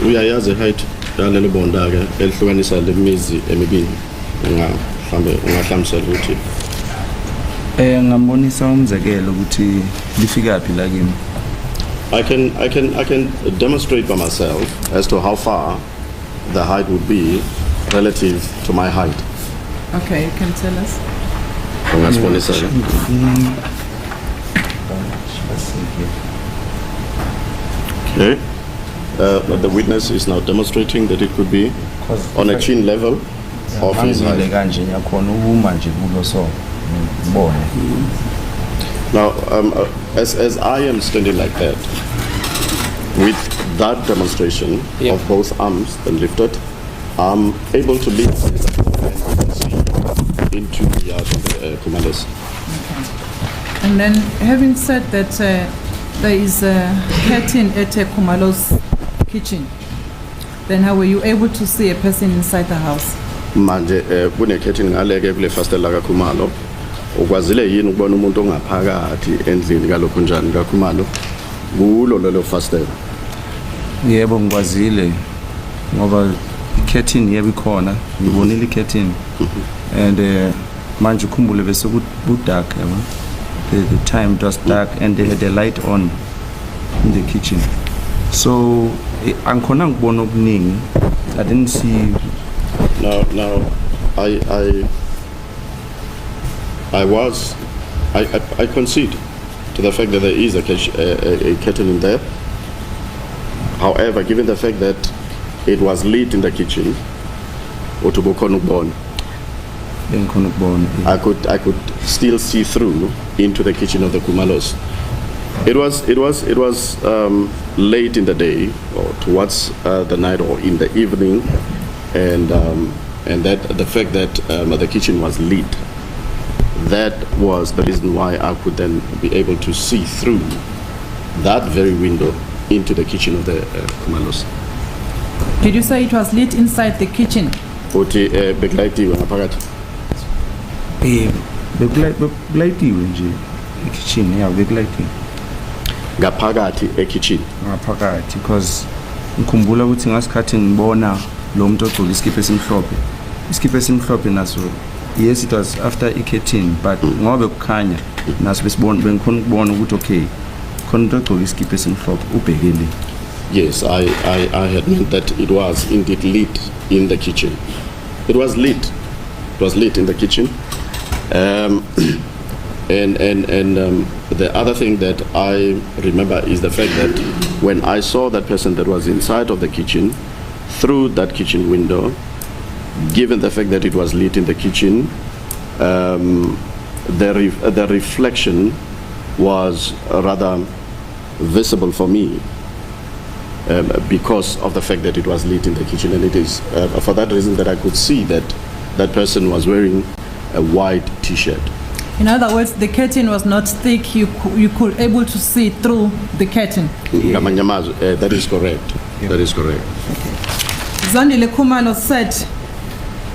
uyayazi height yalelo bonda ke elihlukanisa lemizi emibili ungahlamsela ukuthi ngambonisa umzekelo ukuthi lifika phi la kimi. I can demonstrate by myself as to how far the height would be relative to my height. Okay, you can tell us. Okay. The witness is now demonstrating that it could be on a chin level of his height. Now, as I am standing like that, with that demonstration of both arms then lifted, I'm able to lift into the yard of the Khumalos. Okay. And then, having said that, there is a curtain at a Khumalo's kitchen, then how were you able to see a person inside the house? Manje kune curtain ngaleke kule fastela ka Khumalo. Ukwazile yini ukubona umuntu ongaphakathi endlini kalokho njani ka Khumalo kulo lelo fastela? Yebo ngikwazile ngoba i-curtain yebo ikhona ngibonile i-curtain and manje ukhumbule bese ku dark yabo. The time it was dark and they had a light on in the kitchen. So angikhona ngibona okuningi. I didn't see. Now I concede to the fact that there is a curtain in there. However, given the fact that it was lit in the kitchen, I could still see through into the kitchen of the Khumalos. It was late in the day, or towards the night, or in the evening, and that the fact that the kitchen was lit, that was the reason why I could then be able to see through that very window into the kitchen of the Khumalos. Did you say it was lit inside the kitchen? Bekulitiwe nje kitchen yeah bekulitiwe ngaphakathi kitchen ngaphakathi because ngikhumbula ukuthi ngasikhathi ngibona lo muntu ogcoka iskipa esimhlophe naso yes it was after i-curtain but ngoba kukhanya naso besibona bengikhona ukubona ukuthi okay khona umuntu ogcoka iskipa esimhlophe ubhekele. Yes, I had meant that it was indeed lit in the kitchen. It was lit. It was lit in the kitchen. And the other thing that I remember is the fact that when I saw that person that was inside of the kitchen, through that kitchen window, given the fact that it was lit in the kitchen, the reflection was rather visible for me. Because of the fact that it was lit in the kitchen, and it is for that reason that I could see that that person was wearing a white T-shirt. In other words, the curtain was not thick. You could able to see through the curtain. That is correct. Yeah. That is correct. Okay. Zandile Khumalo said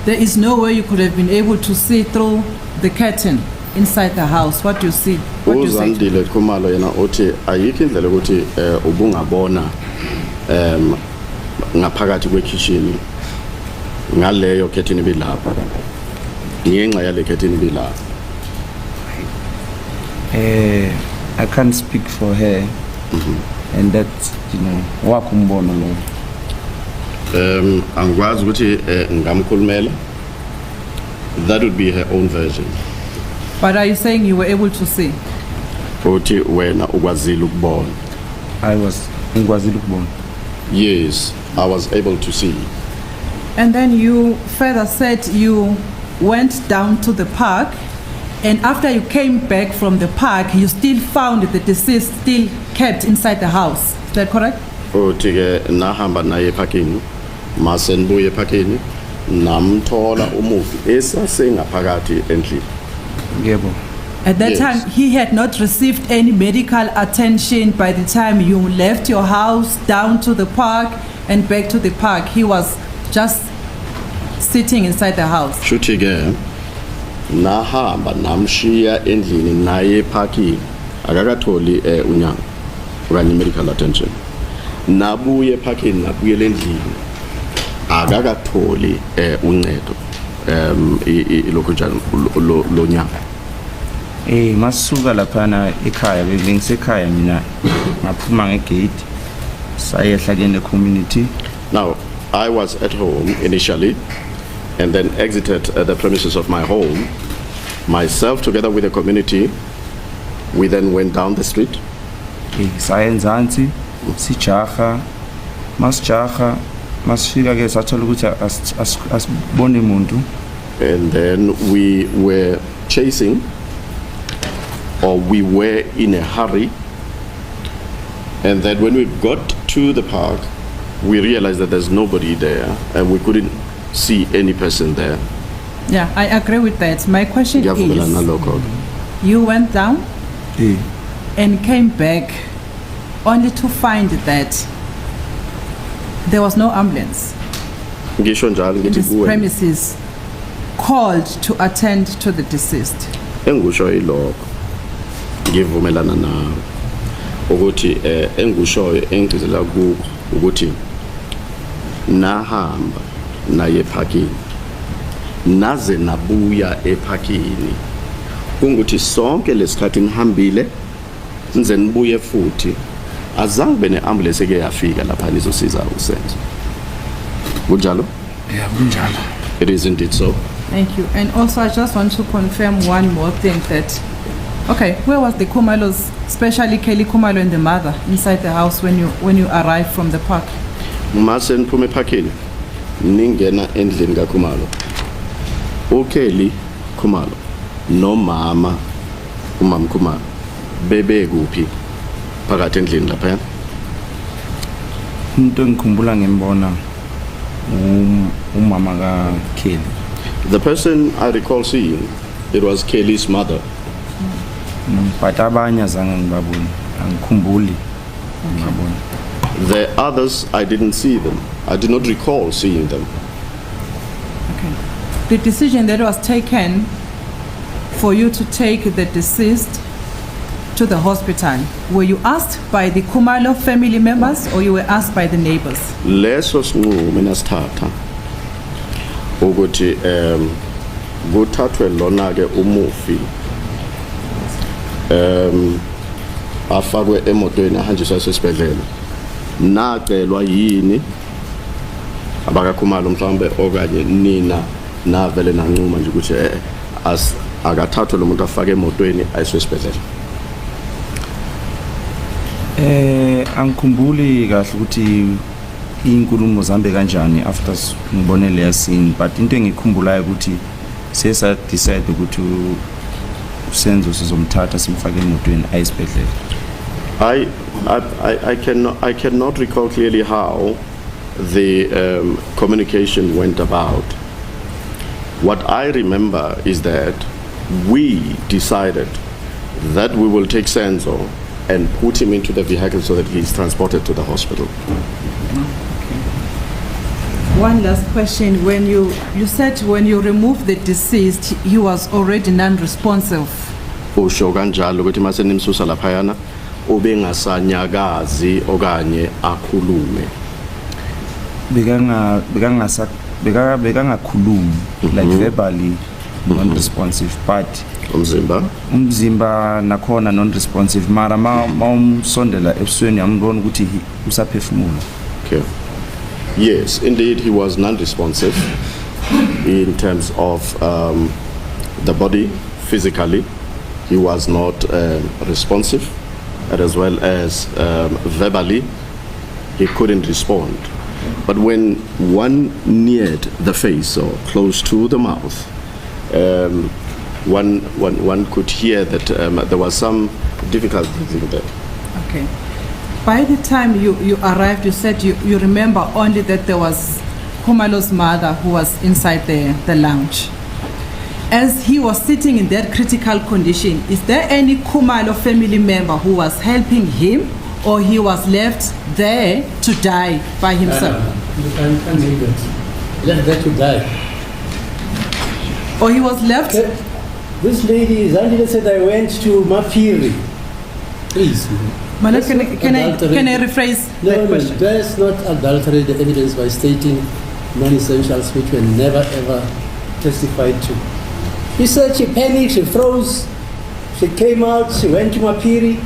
there is no way you could have been able to see through the curtain inside the house. What do you see? What do you say? Zandile Khumalo yena uthi ayikho indlela ukuthi ubungabona ngaphakathi kwe-kitchen ngaleyo curtain ebilapha ngenxa yale curtain ebilapha. I can't speak for her, and that wakumbono lo. Angikwazi ukuthi ngamkhulumela. That would be her own version. But are you saying you were able to see? Uthi wena ukwazile ukubona. Ngikwazile ukubona. Yes, I was able to see. And then you further said you went down to the park, and after you came back from the park, you still found the deceased still kept inside the house. Is that correct? Uthi ke nahamba naye eparkini, mase nibuye eparkini, namthola umufi esasengaphakathi endlini. Yebo. At that time, he had not received any medical attention by the time you left your house down to the park and back to the park. He was just sitting inside the house. Shuthi ke nahamba namshiya endlini naye eparkini akakatholi unyango okanye medical attention. nabuye ephakeni nabuyele endlini akakatholi uncedo lokho njalo lo nyaka. Masuka laphana ekhaya bengisekhaya mina ngaphuma ngegate sayehla kene community. Now I was at home initially and then exited the premises of my home myself together with the community. We then went down the street. Sayenzansi sijaha masjaha masifika ke sathola ukuthi asibone umuntu. And then we were chasing, or we were in a hurry. And then when we got to the park, we realized that there's nobody there and we couldn't see any person there. Yeah, I agree with that. My question is, you went down and came back only to find that there was no ambulance. This premises called to attend to the deceased. Engusho ilokho ngivumelana nawe ukuthi engusho engizela ku ukuthi nahamba naye ephakini naze nabuya ephakini kunguthi sonke lesikhathi ngihambile nze nibuye futhi azange bene ambulance eke yafika lapha nizosiza uSenzo. Kunjalo? Yeah, kunjalo. It is indeed so. Thank you. And also I just want to confirm one more thing that, okay, where was the Khumalos, especially Kelly Khumalo and the mother, inside the house when you arrived from the park? Mase niphume ephakeni ningena endlini kaKhumalo. uKelly Khumalo nomama umama Khumalo bebe kuphi phakathi endlini lapha? Umuntu engikhumbula ngembona umama ka Kelly. The person I recall seeing, it was Kelly's mother. But abanye zange ngibabone angikhumbuli ngibabone. The others I didn't see them. I did not recall seeing them. Okay. The decision that was taken for you to take the deceased to the hospital, were you asked by the Khumalo family members or you were asked by the neighbors? Leso sinqumo nasithatha ukuthi kuthathwe lona ke umufi afakwe emotweni ahanjiswa esibhedlela. Nacelwa yini abakaKhumalo mhlawumbe okanye nina navele nancuma nje ukuthi akathathwe lo muntu afake emotweni ayiswe esibhedlela? Angikhumbuli kahle ukuthi inkulumo zambe kanjani after ngibone leya scene, but into engikhumbulayo ukuthi sesa decide ukuthi uSenzo sizomthatha simfake emotweni ayisibhedlela. I cannot recall clearly how the communication went about. What I remember is that we decided that we will take Senzo and put him into the vehicle so that he is transported to the hospital. One last question. When you said when you removed the deceased, he was already non-responsive. Usho kanjalo ukuthi mase nimsusa laphayana ubengasanyakazi okanye akhulume. Bekangakhulumi like verbally non-responsive, but umzimba nakhona non-responsive mara umsondela ebusweni yambona ukuthi usaphefumula. Okay. Yes, indeed he was non-responsive in terms of the body physically. He was not responsive, and as well as verbally he couldn't respond. But when one neared the face or close to the mouth, one could hear that there was some difficulty in there. Okay. By the time you arrived, you said you remember only that there was Khumalo's mother who was inside the lounge. As he was sitting in that critical condition, is there any Khumalo family member who was helping him, or he was left there to die by himself? You can't leave it. Left there to die. Or he was left? This lady, Zandile said, I went to Mapiri. Please. Manu, That's can not I adulterated. rephrase No, that no, question? let's not adulterate the evidence by stating non-essentials which were never ever testified to. She said she panicked, she froze, she came out, she went to Mapiri.